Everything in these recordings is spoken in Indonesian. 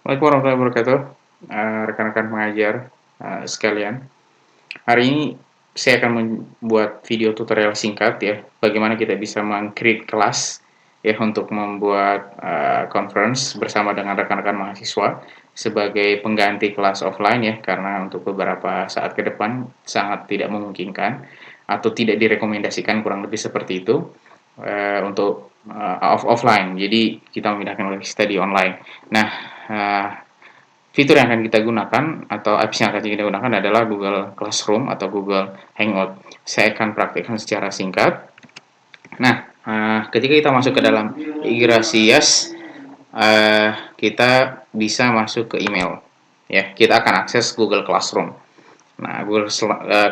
Assalamualaikum warahmatullahi wabarakatuh, rekan-rekan pengajar sekalian. Hari ini saya akan membuat video tutorial singkat ya, bagaimana kita bisa meng-create kelas ya untuk membuat conference bersama dengan rekan-rekan mahasiswa sebagai pengganti kelas offline ya, karena untuk beberapa saat ke depan sangat tidak memungkinkan atau tidak direkomendasikan, kurang lebih seperti itu untuk offline. Jadi kita memindahkan kita di online. Nah, fitur yang akan kita gunakan atau apps yang akan kita gunakan adalah Google Classroom atau Google Hangout. Saya akan praktikkan secara singkat. Nah, ketika kita masuk ke dalam Igrasias, kita bisa masuk ke email. Ya, kita akan akses Google Classroom. Nah, Google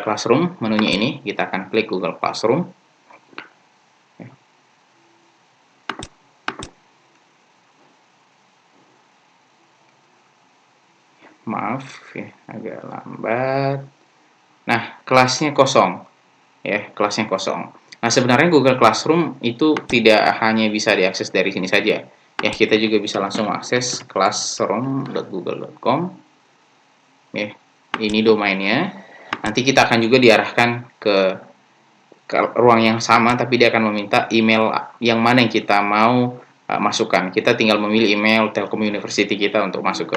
Classroom menunya ini, kita akan klik Google Classroom. Maaf ya, agak lambat. Nah, kelasnya kosong. Ya, kelasnya kosong. Nah, sebenarnya Google Classroom itu tidak hanya bisa diakses dari sini saja. Ya, kita juga bisa langsung akses classroom.google.com. Ya, ini domainnya. Nanti kita akan juga diarahkan ke ruang yang sama, tapi dia akan meminta email yang mana yang kita mau masukkan. Kita tinggal memilih email Telkom University kita untuk masuk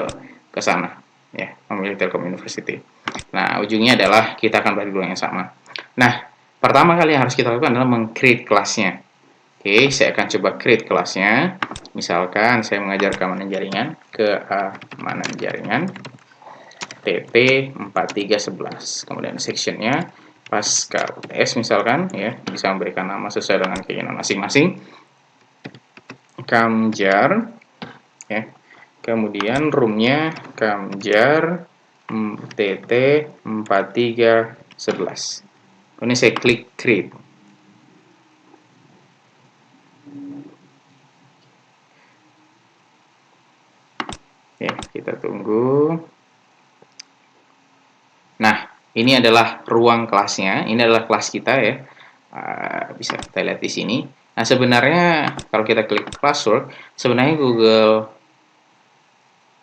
ke sana. Ya, memilih Telkom University. Nah, ujungnya adalah kita akan berada di ruang yang sama. Nah, pertama kali yang harus kita lakukan adalah meng-create kelasnya. Oke, saya akan coba create kelasnya. Misalkan saya mengajar keamanan jaringan, keamanan jaringan TP4311. Kemudian sectionnya Pascal S misalkan ya, bisa memberikan nama sesuai dengan keinginan masing-masing. Kamjar ya. Kemudian roomnya Kamjar TT 4311. Kemudian saya klik create. Ya, kita tunggu. Nah, ini adalah ruang kelasnya. Ini adalah kelas kita ya. Bisa kita lihat di sini. Nah, sebenarnya kalau kita klik classwork, sebenarnya Google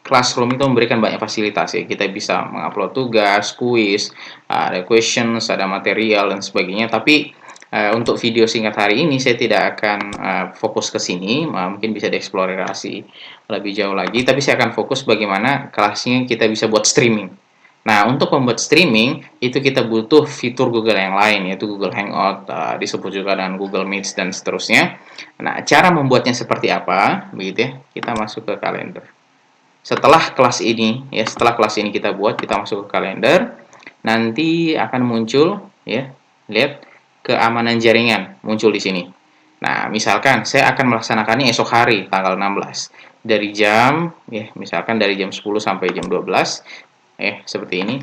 Classroom itu memberikan banyak fasilitas ya. Kita bisa mengupload tugas, kuis, ada questions, ada material dan sebagainya. Tapi untuk video singkat hari ini saya tidak akan fokus ke sini. Mungkin bisa dieksplorasi lebih jauh lagi. Tapi saya akan fokus bagaimana kelasnya kita bisa buat streaming. Nah, untuk membuat streaming itu kita butuh fitur Google yang lain, yaitu Google Hangout, disebut juga dengan Google Meet dan seterusnya. Nah, cara membuatnya seperti apa? Begitu ya. Kita masuk ke kalender. Setelah kelas ini kita buat, kita masuk ke kalender, nanti akan muncul ya, lihat keamanan jaringan muncul di sini. Nah, misalkan saya akan melaksanakannya esok hari tanggal 16 dari jam ya, misalkan dari jam 10 sampai jam 12 seperti ini.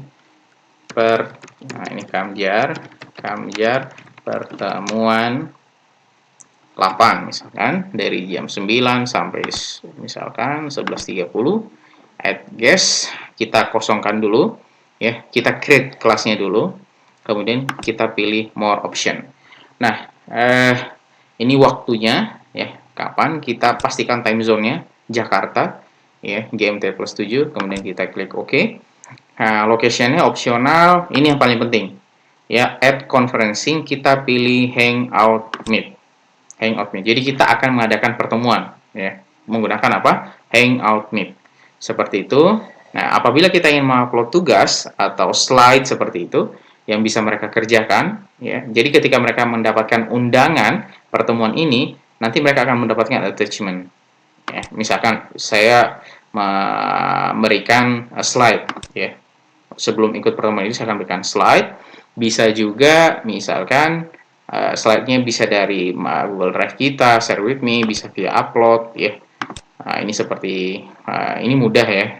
Nah, ini Kamjar pertemuan 8 misalkan dari jam 9 sampai misalkan 11.30. Add guest, kita kosongkan dulu ya, kita create kelasnya dulu, kemudian kita pilih more option. Nah, ini waktunya ya, kapan, kita pastikan time zone-nya Jakarta ya, GMT plus 7, kemudian kita klik OK. Nah, location-nya opsional, ini yang paling penting ya, add conferencing, kita pilih Hangout Meet. Jadi kita akan mengadakan pertemuan ya, menggunakan apa? Hangout Meet. Seperti itu. Nah, apabila kita ingin mengupload tugas atau slide seperti itu yang bisa mereka kerjakan ya. Jadi ketika mereka mendapatkan undangan pertemuan ini, nanti mereka akan mendapatkan attachment. Ya, misalkan saya memberikan slide ya. Sebelum ikut pertemuan ini saya akan berikan slide. Bisa juga misalkan slide-nya bisa dari Google Drive kita, share with me, bisa via upload ya. Ini seperti ini mudah ya,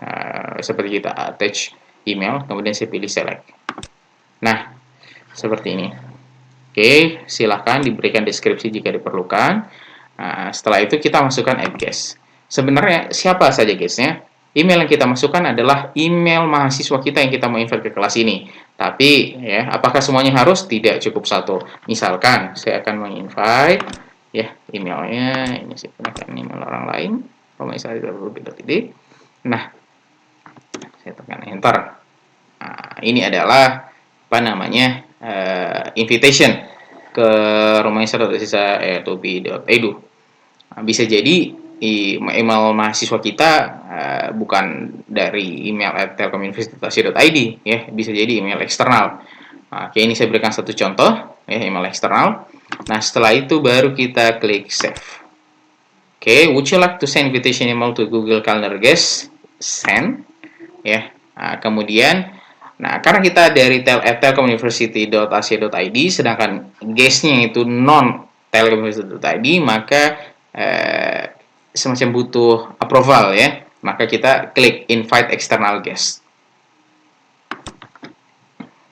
seperti kita attach email, kemudian saya pilih select. Nah, seperti ini. Oke, silahkan diberikan deskripsi jika diperlukan. Nah, setelah itu kita masukkan add guest. Sebenarnya siapa saja guestnya? Email yang kita masukkan adalah email mahasiswa kita yang kita mau invite ke kelas ini. Tapi ya, apakah semuanya harus? Tidak, cukup satu. Misalkan saya akan menginvite ya, emailnya ini saya gunakan email orang lain. Kalau misalnya tidak. Nah, Saya tekan enter. Nah, ini adalah apa namanya invitation ke romaisa.sisa.topi.edu. Nah, bisa jadi email mahasiswa kita bukan dari email @telkomuniversitas.ac.id ya, bisa jadi email eksternal. Nah, oke, ini saya berikan satu contoh ya, email eksternal. Nah, setelah itu baru kita klik save. Oke, would you like to send invitation email to Google Calendar guest? Send ya. Nah, kemudian karena kita dari telkomuniversity.ac.id, sedangkan guestnya itu non telkomuniversity.id, maka semacam butuh approval ya. Maka kita klik invite external guest.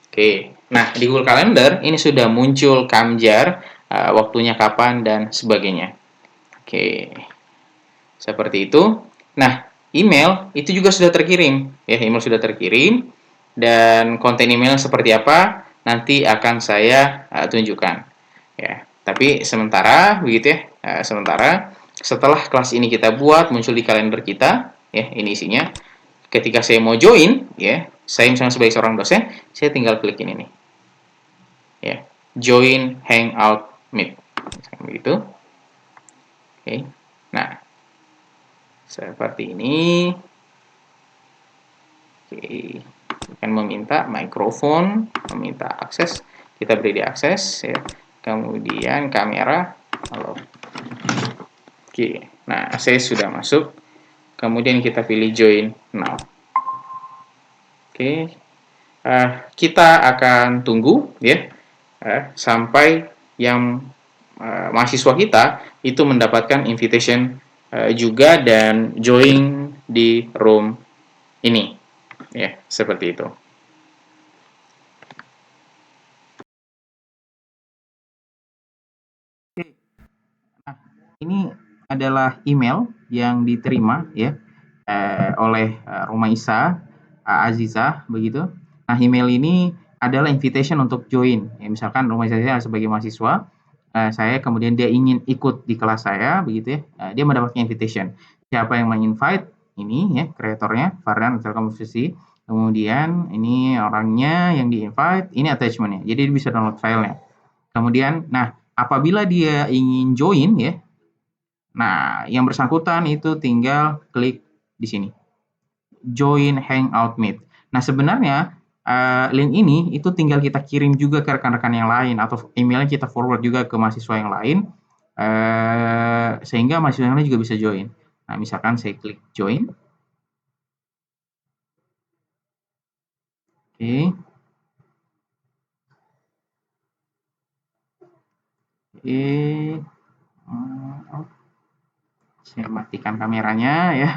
Oke. Nah, di Google Calendar ini sudah muncul Kamjar, waktunya kapan dan sebagainya. Oke. Seperti itu. Nah, email itu juga sudah terkirim. Ya, email sudah terkirim. Dan konten email seperti apa nanti akan saya tunjukkan. Ya, tapi sementara begitu ya. Sementara setelah kelas ini kita buat muncul di kalender kita, ya, ini isinya. Ketika saya mau join, ya, saya misalnya sebagai seorang dosen, saya tinggal klik ini nih. Ya, join hangout meet. Begitu. Oke. Nah, seperti ini. Oke, akan meminta mikrofon, meminta akses, kita beri di akses ya. Kemudian kamera, halo. Oke, nah saya sudah masuk. Kemudian kita pilih join now. Oke, kita akan tunggu ya sampai yang mahasiswa kita itu mendapatkan invitation juga dan join di room ini ya, seperti itu. Nah, ini adalah email yang diterima ya oleh Rumaisa Azizah begitu. Nah, email ini adalah invitation untuk join. Ya, misalkan Rumaisa sebagai mahasiswa, saya kemudian dia ingin ikut di kelas saya begitu ya. Dia mendapatkan invitation. Siapa yang menginvite? Ini ya, kreatornya Fardan Telkom University. Kemudian ini orangnya yang di-invite, ini attachment-nya. Jadi dia bisa download filenya. Kemudian, nah, apabila dia ingin join ya, nah yang bersangkutan itu tinggal klik di sini, join hangout meet. Nah sebenarnya link ini itu tinggal kita kirim juga ke rekan-rekan yang lain atau emailnya kita forward juga ke mahasiswa yang lain sehingga mahasiswa yang lain juga bisa join. Nah misalkan saya klik join. Oke. Saya matikan kameranya ya.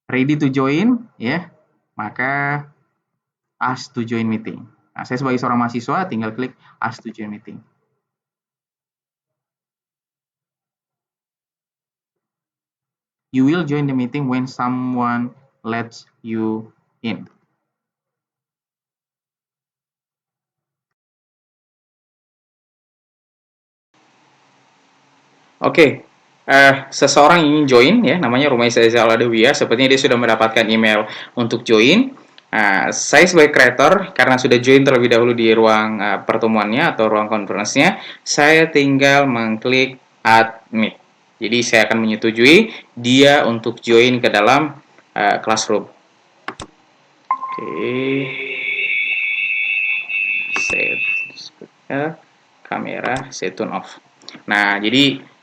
Ready to join ya. Maka ask to join meeting. Nah, saya sebagai seorang mahasiswa tinggal klik ask to join meeting. You will join the meeting when someone lets you in. Oke, seseorang ingin join ya, namanya Rumaisa Zaladawiyah, sepertinya dia sudah mendapatkan email untuk join. Saya sebagai creator, karena sudah join terlebih dahulu di ruang pertemuannya atau ruang conference-nya, saya tinggal mengklik add meet. Jadi saya akan menyetujui dia untuk join ke dalam classroom. Oke. Set kamera, saya turn off. Nah, jadi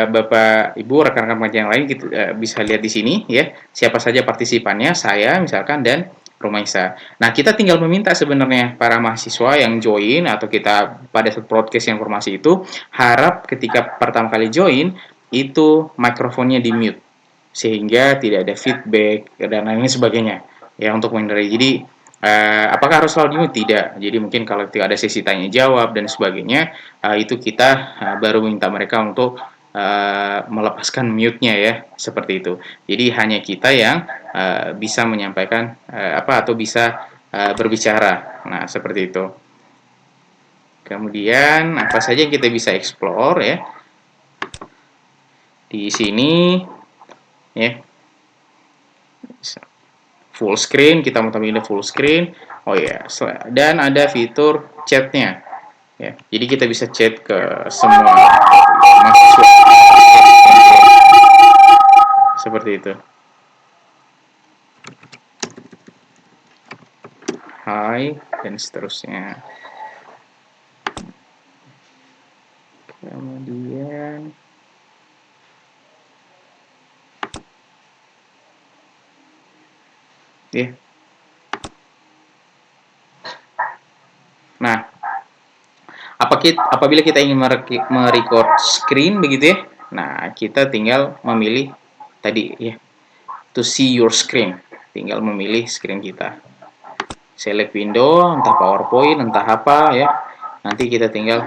Bapak Ibu rekan-rekan pengajar yang lain kita bisa lihat di sini ya, siapa saja partisipannya, saya misalkan dan Rumaisa. Nah, kita tinggal meminta sebenarnya para mahasiswa yang join atau kita pada broadcast informasi itu harap ketika pertama kali join itu mikrofonnya di mute sehingga tidak ada feedback dan lain sebagainya ya untuk menghindari. Jadi apakah harus selalu di mute? Tidak. Jadi mungkin kalau ada sesi tanya jawab dan sebagainya itu kita baru minta mereka untuk melepaskan mute-nya ya, seperti itu. Jadi hanya kita yang bisa menyampaikan atau bisa berbicara. Nah, seperti itu. Kemudian apa saja yang kita bisa explore ya. Di sini ya. Full screen, kita mau tampilin full screen. Oh ya, dan ada fitur chatnya. Ya, jadi kita bisa chat ke semua mahasiswa seperti itu. Hai dan seterusnya. Kemudian ya. Nah, apabila kita ingin merecord screen begitu ya. Nah, kita tinggal memilih tadi ya, to see your screen. Tinggal memilih screen kita. Select window, entah PowerPoint, entah apa ya. Nanti kita tinggal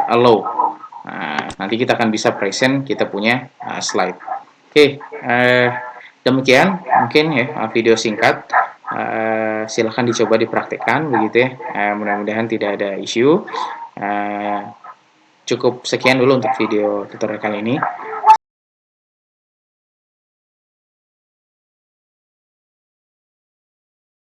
allow. Nah, nanti kita akan bisa present kita punya slide. Oke, demikian mungkin ya video singkat. Silahkan dicoba dipraktekkan begitu ya. Mudah-mudahan tidak ada isu. Cukup sekian dulu untuk video tutorial kali ini.